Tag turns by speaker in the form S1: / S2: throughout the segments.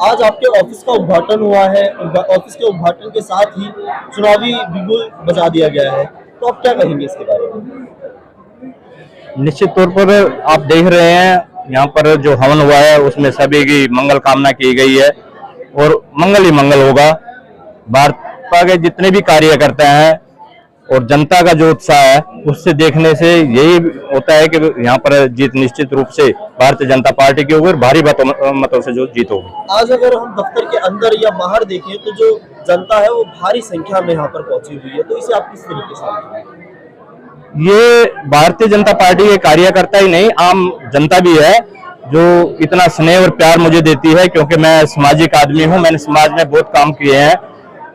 S1: आज आपके ऑफिस का उद्घाटन हुआ है। ऑफिस के उद्घाटन के साथ ही चुनावी बिगुल बजा दिया गया है, तो आप क्या कहेंगे इसके बारे में?
S2: निश्चित तौर पर आप देख रहे हैं यहाँ पर जो हवन हुआ है उसमें सभी की मंगल कामना की गई है और मंगल ही मंगल होगा। भाजपा के जितने भी कार्यकर्ता हैं और जनता का जो उत्साह है उससे देखने से यही होता है कि यहाँ पर जीत निश्चित रूप से भारतीय जनता पार्टी की होगी और भारी मतों से जो जीत होगी।
S1: आज अगर हम दफ्तर के अंदर या बाहर देखें तो जो जनता है वो भारी संख्या में यहाँ पर पहुंची हुई है, तो इसे आप किस तरीके से?
S2: ये भारतीय जनता पार्टी के कार्यकर्ता ही नहीं, आम जनता भी है जो इतना स्नेह और प्यार मुझे देती है, क्योंकि मैं सामाजिक आदमी हूँ। मैंने समाज में बहुत काम किए हैं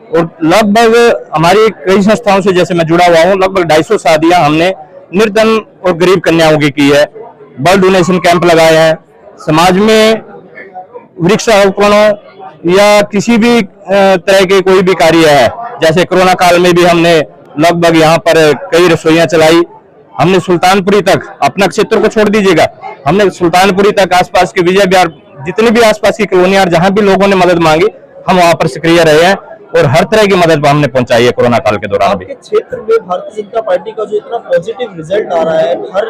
S2: और लगभग हमारी कई संस्थाओं से जैसे मैं जुड़ा हुआ हूँ, लगभग 250 शादियां हमने निर्धन और गरीब कन्याओं की है। ब्लड डोनेशन कैंप लगाए हैं। समाज में वृक्षारोपणों या किसी भी तरह के कोई भी कार्य है, जैसे कोरोना काल में भी हमने लगभग यहाँ पर कई रसोइयां चलाई। हमने सुल्तानपुरी तक, अपना क्षेत्र को छोड़ दीजिएगा, हमने सुल्तानपुरी तक आसपास के विजय विहार जितनी भी आसपास की कॉलोनियां जहां भी लोगों ने मदद मांगी हम वहां पर सक्रिय रहे हैं और हर तरह की मदद हमने पहुंचाई है कोरोना काल के दौरान भी।
S1: आपके क्षेत्र में भारतीय जनता पार्टी का जो इतना पॉजिटिव रिजल्ट आ रहा है, हर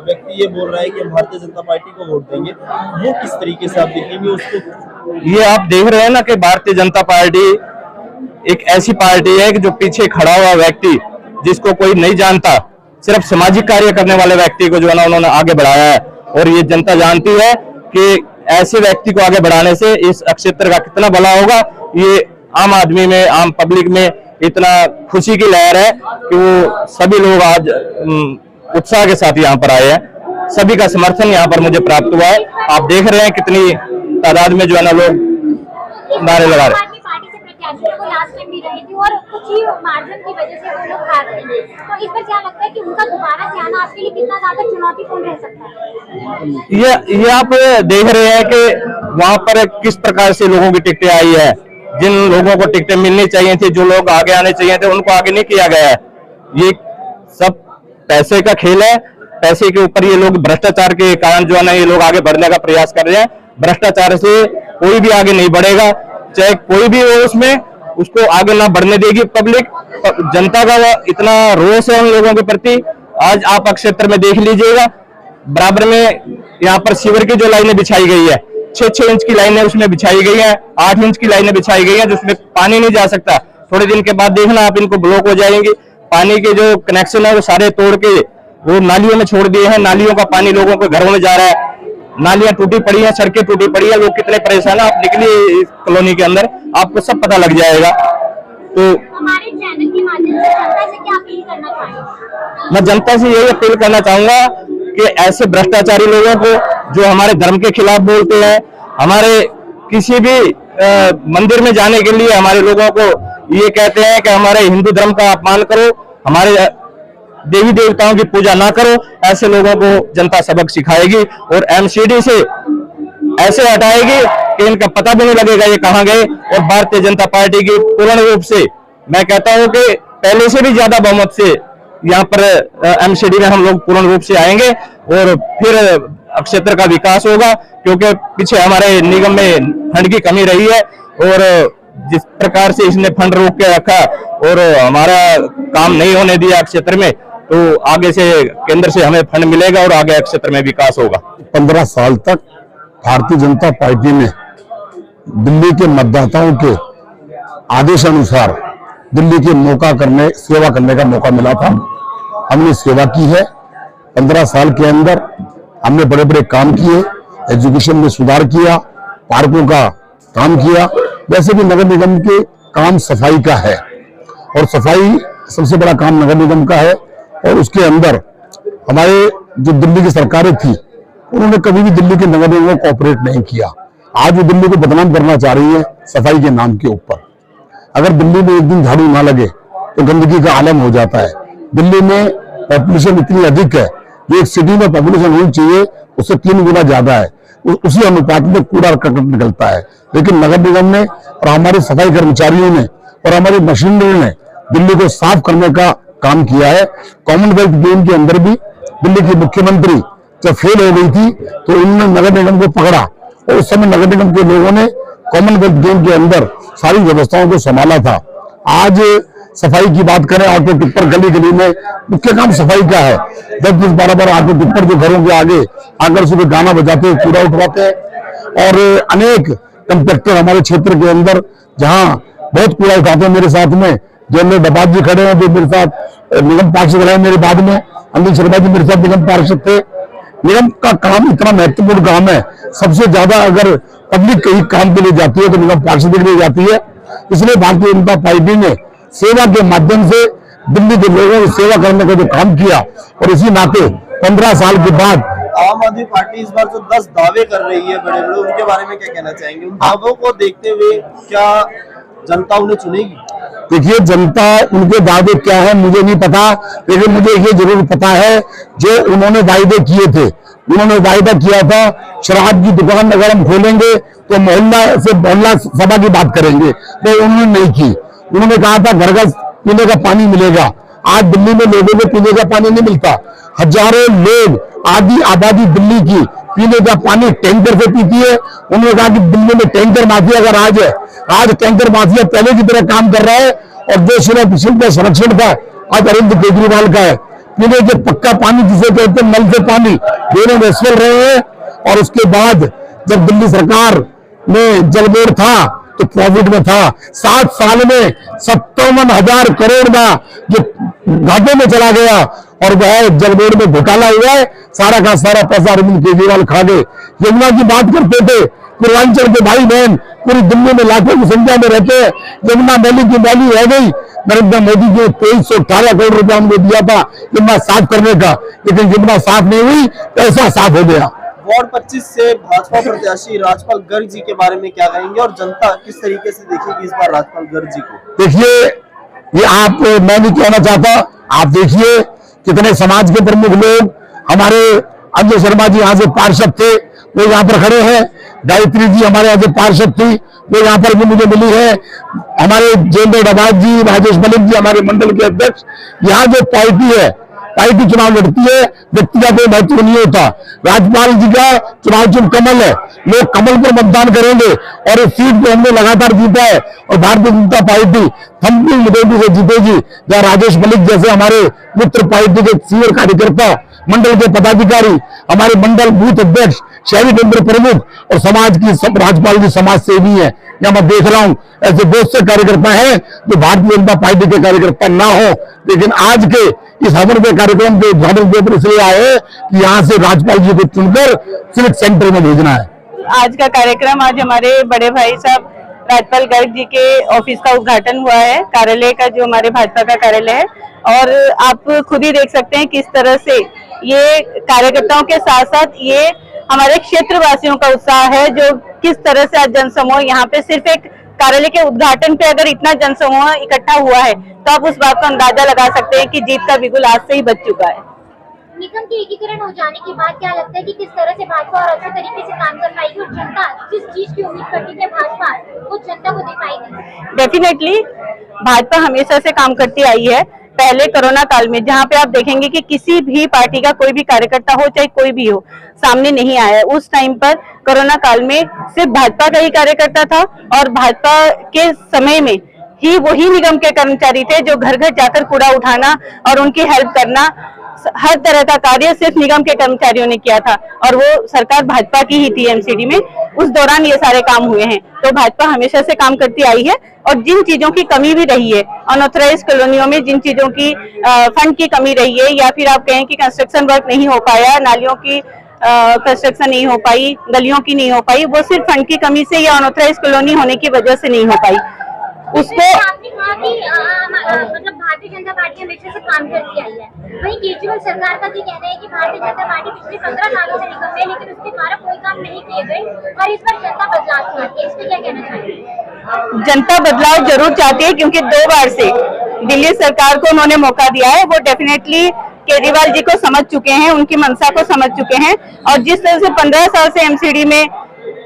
S1: व्यक्ति ये बोल रहा है कि हम भारतीय जनता पार्टी को वोट देंगे, वो किस तरीके से आप देखेंगे उसको?
S2: ये आप देख रहे हैं ना कि भारतीय जनता पार्टी एक ऐसी पार्टी है कि जो पीछे खड़ा हुआ व्यक्ति जिसको कोई नहीं जानता, सिर्फ सामाजिक कार्य करने वाले व्यक्ति को जो है ना उन्होंने आगे बढ़ाया है और ये जनता जानती है कि ऐसे व्यक्ति को आगे बढ़ाने से इस क्षेत्र का कितना भला होगा। ये आम आदमी में, आम पब्लिक में इतना खुशी की लहर है कि वो सभी लोग आज उत्साह के साथ यहाँ पर आए हैं। सभी का समर्थन यहाँ पर मुझे प्राप्त हुआ है। आप देख रहे हैं कितनी तादाद में जो है ना लोग नारे लगा रहे हैं।
S3: को लास्ट टाइम भी रही थी और कुछ ही मार्जिन की वजह से वो लोग हार गए, तो इस पर क्या लगता है कि उनका दोबारा से आना आपके लिए कितना ज्यादा चुनौतीपूर्ण रह सकता है?
S2: ये आप देख रहे हैं कि वहां पर किस प्रकार से लोगों की टिकटें आई है। जिन लोगों को टिकटें मिलनी चाहिए थी, जो लोग आगे आने चाहिए थे, उनको आगे नहीं किया गया है। ये सब पैसे का खेल है। पैसे के ऊपर ये लोग भ्रष्टाचार के कारण जो है ना ये लोग आगे बढ़ने का प्रयास कर रहे हैं। भ्रष्टाचार से कोई भी आगे नहीं बढ़ेगा, चाहे कोई भी हो उसमें, उसको आगे ना बढ़ने देगी पब्लिक। जनता का इतना रोष है उन लोगों के प्रति। आज आप क्षेत्र में देख लीजिएगा, बराबर में यहाँ पर सीवर की जो लाइनें बिछाई गई है, 6-6 इंच की लाइनें उसमें बिछाई गई है, 8 इंच की लाइनें बिछाई गई है, जिसमें पानी नहीं जा सकता। थोड़े दिन के बाद देखना आप इनको ब्लॉक हो जाएंगे। पानी के जो कनेक्शन है वो सारे तोड़ के वो नालियों में छोड़ दिए हैं। नालियों का पानी लोगों के घरों में जा रहा है। नालियां टूटी पड़ी हैं, सड़कें टूटी पड़ी है। लोग कितने परेशान है, आप निकलिए इस कॉलोनी के अंदर, आपको सब पता लग जाएगा। तो
S3: हमारे चैनल के माध्यम से जनता से क्या अपील करना चाहेंगे?
S2: मैं जनता से यही अपील करना चाहूंगा कि ऐसे भ्रष्टाचारी लोगों को जो हमारे धर्म के खिलाफ बोलते हैं, हमारे किसी भी मंदिर में जाने के लिए हमारे लोगों को ये कहते हैं कि हमारे हिंदू धर्म का अपमान करो, हमारे देवी देवताओं की पूजा ना करो, ऐसे लोगों को जनता सबक सिखाएगी और एमसीडी से ऐसे हटाएगी कि इनका पता भी नहीं लगेगा ये कहां गए। और भारतीय जनता पार्टी की पूर्ण रूप से, मैं कहता हूं कि पहले से भी ज्यादा बहुमत से यहाँ पर एमसीडी में हम लोग पूर्ण रूप से आएंगे और फिर क्षेत्र का विकास होगा, क्योंकि पीछे हमारे निगम में फंड की कमी रही है और जिस प्रकार से इसने फंड रोक के रखा और हमारा काम नहीं होने दिया क्षेत्र में, तो आगे से केंद्र से हमें फंड मिलेगा और आगे क्षेत्र में विकास होगा।
S4: 15 साल तक भारतीय जनता पार्टी में दिल्ली के मतदाताओं के आदेश अनुसार दिल्ली के सेवा करने का मौका मिला था। हमने सेवा की है। 15 साल के अंदर हमने बड़े बड़े काम किए, एजुकेशन में सुधार किया, पार्कों का काम किया। वैसे भी नगर निगम के काम सफाई का है और सफाई सबसे बड़ा काम नगर निगम का है। और उसके अंदर हमारे जो दिल्ली की सरकारें थी उन्होंने कभी भी दिल्ली के नगर निगम को कोऑपरेट नहीं किया। आज वो दिल्ली को बदनाम करना चाह रही है सफाई के नाम के ऊपर। अगर दिल्ली में एक दिन झाड़ू ना लगे तो गंदगी का आलम हो जाता है। दिल्ली में पॉपुलेशन इतनी अधिक है, जो एक सिटी में पॉपुलेशन होनी चाहिए उससे 3 गुना ज्यादा है। उसी अनुपात में कूड़ा करकट निकलता है। लेकिन नगर निगम ने और हमारे सफाई कर्मचारियों ने और हमारी मशीनरी ने दिल्ली को साफ करने का काम किया है। कॉमनवेल्थ गेम के अंदर भी दिल्ली की मुख्यमंत्री जब फेल हो गई थी तो उन्होंने नगर निगम को पकड़ा और उस समय नगर निगम के लोगों ने कॉमनवेल्थ गेम के अंदर सारी व्यवस्थाओं को संभाला था। आज सफाई की बात करें, ऑटो टिप्पर गली गली में मुख्य काम सफाई का है। 10-10, 12-12 ऑटो टिप्पर जो घरों के आगे आकर सुबह गाना बजाते हैं, कूड़ा उठवाते हैं। और अनेक कंट्रैक्टर हमारे क्षेत्र के अंदर जहां बहुत कूड़ा उठाते हैं, मेरे साथ में जनरल डबाज जी खड़े हैं जो मेरे साथ निगम पार्षद रहे, मेरे बाद में अनिल शर्मा जी मेरे साथ निगम पार्षद थे। निगम का काम इतना महत्वपूर्ण काम है, सबसे ज्यादा अगर पब्लिक कहीं काम के लिए जाती है तो निगम पार्षद के लिए जाती है। इसलिए भारतीय जनता पार्टी ने सेवा के माध्यम से दिल्ली के लोगों की सेवा करने का जो काम किया, और इसी नाते 15 साल के बाद
S1: आम आदमी पार्टी इस बार जो 10 दावे कर रही है बड़े बड़े, उनके बारे में क्या कहना चाहेंगे? उन दावों को देखते हुए क्या जनता उन्हें चुनेगी?
S4: देखिए, जनता उनके दावे क्या है मुझे नहीं पता, लेकिन मुझे ये जरूर पता है जो उन्होंने वायदे किए थे। उन्होंने वायदा किया था शराब की दुकान अगर हम खोलेंगे तो मोहल्ला से मोहल्ला सभा की बात करेंगे, तो उन्होंने नहीं की। उन्होंने कहा था घर घर पीने का पानी मिलेगा। आज दिल्ली में लोगों को पीने का पानी नहीं मिलता। हजारों लोग, आधी आबादी दिल्ली की पीने का पानी टैंकर से पीती है। उन्होंने कहा कि दिल्ली में टैंकर माफिया का राज है। आज टैंकर माफिया पहले की तरह काम कर रहा है, और जो शिल्प का संरक्षण था आज अरविंद केजरीवाल का है। पीने के पक्का पानी जिसे कहते हैं, नल से पानी, दोनों में स्वर रहे हैं। और उसके बाद जब दिल्ली सरकार में जल बोर्ड था तो प्रॉफिट में था। 7 साल में 57,000 करोड़ का जो घाटे में चला गया, और वह जल बोर्ड में घोटाला हुआ है। सारा का सारा पैसा अरविंद केजरीवाल खा गए। यमुना की बात करते थे, पूर्वांचल के भाई बहन पूरी दिल्ली में लाखों की संख्या में रहते हैं। यमुना मैली की मैली रह गई। नरेंद्र मोदी जी ने 2318 करोड़ रुपया हमको दिया था यमुना साफ करने का, लेकिन यमुना साफ नहीं हुई, पैसा साफ हो गया।
S1: वार्ड 25 से भाजपा प्रत्याशी राजपाल गर्ग जी के बारे में क्या कहेंगे, और जनता किस तरीके से देखेगी इस बार राजपाल गर्ग जी को?
S4: देखिए, ये आप, मैं नहीं कहना चाहता, आप देखिए कितने समाज के प्रमुख लोग, हमारे अनिल शर्मा जी यहाँ से पार्षद थे, वो यहाँ पर खड़े हैं। गायत्री जी हमारे यहाँ से पार्षद थी, वो यहाँ पर भी मुझे मिली है। हमारे जेंद्र डबाज जी, राजेश मलिक जी हमारे मंडल के अध्यक्ष। यहाँ जो पार्टी है, पार्टी चुनाव लड़ती है, व्यक्ति का कोई महत्व नहीं होता। राज्यपाल जी का चुनाव चिन्ह कमल है, लोग कमल पर मतदान करेंगे, और इस सीट को हमने लगातार जीता है। और भारतीय जनता पार्टी थम्पी मेजॉरिटी से जीतेगी, जहाँ राजेश मलिक जैसे हमारे मित्र पार्टी के सीनियर कार्यकर्ता, मंडल के पदाधिकारी, हमारे मंडल बूथ अध्यक्ष, शहरी केंद्र प्रमुख और समाज की सब राज्यपाल जी समाज सेवी है। या मैं देख रहा हूं ऐसे बहुत से कार्यकर्ता हैं जो भारतीय जनता पार्टी के कार्यकर्ता ना हो, लेकिन आज के इस हवन के कार्यक्रम के उद्घाटन के ऊपर इसलिए आए कि यहाँ से राज्यपाल जी को चुनकर सिविक सेंटर में भेजना है।
S5: आज का कार्यक्रम, आज हमारे बड़े भाई साहब राजपाल गर्ग जी के ऑफिस का उद्घाटन हुआ है, कार्यालय का, जो हमारे भाजपा का कार्यालय है। और आप खुद ही देख सकते हैं किस तरह से ये कार्यकर्ताओं के साथ साथ ये हमारे क्षेत्रवासियों का उत्साह है, जो किस तरह से आज जनसमूह यहाँ पे सिर्फ एक कार्यालय के उद्घाटन पे अगर इतना जनसमूह इकट्ठा हुआ है, तो आप उस बात का अंदाजा लगा सकते हैं कि जीत का बिगुल आज से ही बज चुका है।
S3: निगम के एकीकरण हो जाने के बाद क्या लगता है कि किस तरह से भाजपा और अच्छे तरीके से काम कर पाएगी, और जनता जिस चीज की उम्मीद करती है भाजपा वो जनता को दे पाएगी?
S5: डेफिनेटली भाजपा हमेशा से काम करती आई है। पहले कोरोना काल में जहाँ पे आप देखेंगे कि किसी भी पार्टी का कोई भी कार्यकर्ता हो, चाहे कोई भी हो, सामने नहीं आया। उस टाइम पर कोरोना काल में सिर्फ भाजपा का ही कार्यकर्ता था, और भाजपा के समय में ही वही निगम के कर्मचारी थे जो घर घर जाकर कूड़ा उठाना और उनकी हेल्प करना, हर तरह का कार्य सिर्फ निगम के कर्मचारियों ने किया था। और वो सरकार भाजपा की ही थी एमसीडी में, उस दौरान ये सारे काम हुए हैं। तो भाजपा हमेशा से काम करती आई है, और जिन चीजों की कमी भी रही है अनऑथराइज कॉलोनियों में, जिन चीजों की फंड की कमी रही है, या फिर आप कहें कि कंस्ट्रक्शन वर्क नहीं हो पाया, नालियों की कंस्ट्रक्शन नहीं हो पाई, गलियों की नहीं हो पाई, वो सिर्फ फंड की कमी से या अनऑथराइज कॉलोनी होने की वजह से नहीं हो पाई। उसको
S3: आपने कहा कि मतलब भारतीय जनता पार्टी हमेशा से काम करती आई है, वहीं केजरीवाल सरकार का भी कहना है कि भारतीय जनता पार्टी पिछले 15 सालों से निगम में, लेकिन उसके द्वारा कोई काम नहीं किए गए, और इस पर जनता बदलाव चाहती है। इस पर क्या कहना चाहिए?
S5: जनता बदलाव जरूर चाहती है, क्योंकि 2 बार से दिल्ली सरकार को उन्होंने मौका दिया है। वो डेफिनेटली केजरीवाल जी को समझ चुके हैं, उनकी मंशा को समझ चुके हैं। और जिस तरह से 15 साल से एमसीडी में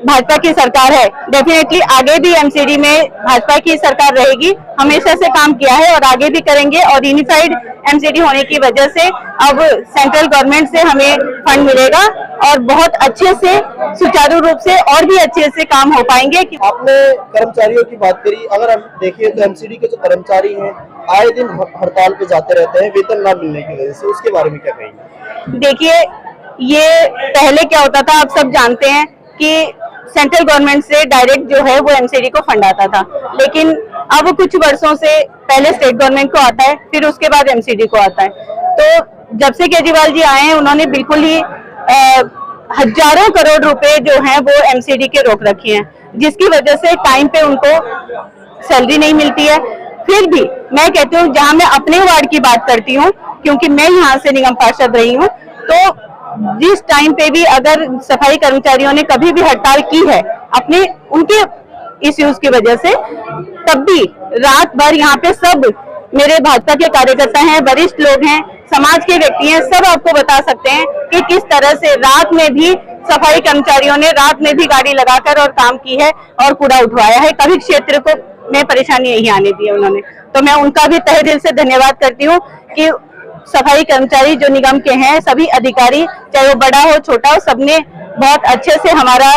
S5: भाजपा की सरकार है, डेफिनेटली आगे भी एमसीडी में भाजपा की सरकार रहेगी। हमेशा से काम किया है और आगे भी करेंगे, और यूनिफाइड एमसीडी होने की वजह से अब सेंट्रल गवर्नमेंट से हमें फंड मिलेगा और बहुत अच्छे से सुचारू रूप से और भी अच्छे से काम हो पाएंगे।
S1: आपने कर्मचारियों की बात करी, अगर हम देखें तो एमसीडी के जो कर्मचारी हैं आए दिन हड़ताल पे जाते रहते हैं वेतन ना मिलने की वजह से, उसके बारे में क्या कहेंगे?
S5: देखिए, ये पहले क्या होता था, आप सब जानते हैं कि सेंट्रल गवर्नमेंट से डायरेक्ट जो है वो एमसीडी को फंड आता था, लेकिन अब कुछ वर्षों से पहले स्टेट गवर्नमेंट को आता है, फिर उसके बाद एमसीडी को आता है। तो जब से केजरीवाल जी आए हैं, उन्होंने बिल्कुल ही हजारों करोड़ रुपए जो हैं वो एमसीडी के रोक रखे हैं, जिसकी वजह से टाइम पे उनको सैलरी नहीं मिलती है। फिर भी मैं कहती हूँ, जहां मैं अपने वार्ड की बात करती हूँ, क्योंकि मैं यहाँ से निगम पार्षद रही हूँ, तो जिस टाइम पे भी अगर सफाई कर्मचारियों ने कभी भी हड़ताल की है अपने उनके इश्यूज की वजह से, तब भी रात भर यहाँ पे सब मेरे भाजपा के कार्यकर्ता हैं, वरिष्ठ लोग हैं, समाज के व्यक्ति हैं, सब आपको बता सकते हैं कि किस तरह से रात में भी सफाई कर्मचारियों ने रात में भी गाड़ी लगाकर और काम की है और कूड़ा उठवाया है। कभी क्षेत्र को में परेशानी नहीं आने दी है उन्होंने, तो मैं उनका भी तहे दिल से धन्यवाद करती हूँ कि सफाई कर्मचारी जो निगम के हैं, सभी अधिकारी, चाहे वो बड़ा हो छोटा हो, सबने बहुत अच्छे से हमारा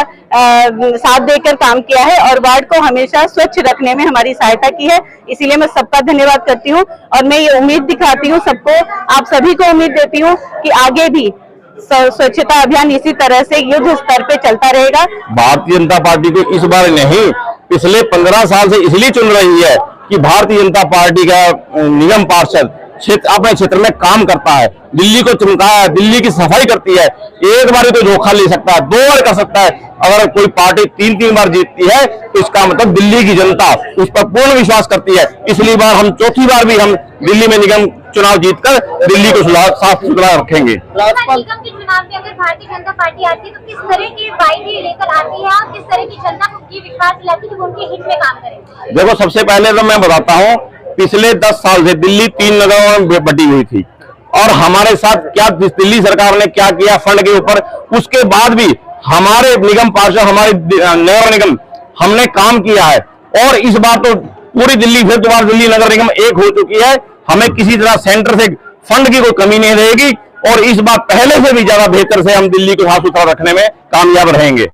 S5: साथ देकर काम किया है और वार्ड को हमेशा स्वच्छ रखने में हमारी सहायता की है। इसीलिए मैं सबका धन्यवाद करती हूँ और मैं ये उम्मीद दिखाती हूँ सबको, आप सभी को उम्मीद देती हूँ कि आगे भी स्वच्छता अभियान इसी तरह से युद्ध स्तर पे चलता रहेगा।
S2: भारतीय जनता पार्टी को इस बार नहीं, पिछले 15 साल से इसलिए चुन रही है कि भारतीय जनता पार्टी का निगम पार्षद अपने क्षेत्र में काम करता है, दिल्ली को चमकाया है, दिल्ली की सफाई करती है। एक बार तो धोखा ले सकता है, 2 बार कर सकता है। अगर कोई पार्टी 3-3 बार जीतती है तो इसका मतलब दिल्ली की जनता उस पर पूर्ण विश्वास करती है। इसलिए बार हम चौथी बार भी हम दिल्ली में निगम चुनाव जीतकर दिल्ली को साफ सुथरा रखेंगे।
S3: निगम के चुनाव में अगर भारतीय जनता पार्टी आती है तो किस तरह की वायदे लेकर आती है और किस तरह की जनता को ये विश्वास दिलाती है कि वो उनके हित में काम करें?
S2: देखो, सबसे पहले तो मैं बताता हूँ, पिछले 10 साल से दिल्ली 3 नगरों में बटी हुई थी और हमारे साथ क्या दिल्ली सरकार ने क्या किया फंड के ऊपर, उसके बाद भी हमारे निगम पार्षद, हमारे नगर निगम, हमने काम किया है। और इस बार तो पूरी दिल्ली, फिर दोबारा दिल्ली नगर निगम एक हो चुकी है। हमें किसी तरह सेंटर से फंड की कोई कमी नहीं रहेगी और इस बार पहले से भी ज्यादा बेहतर से हम दिल्ली को साफ सुथरा रखने में कामयाब रहेंगे।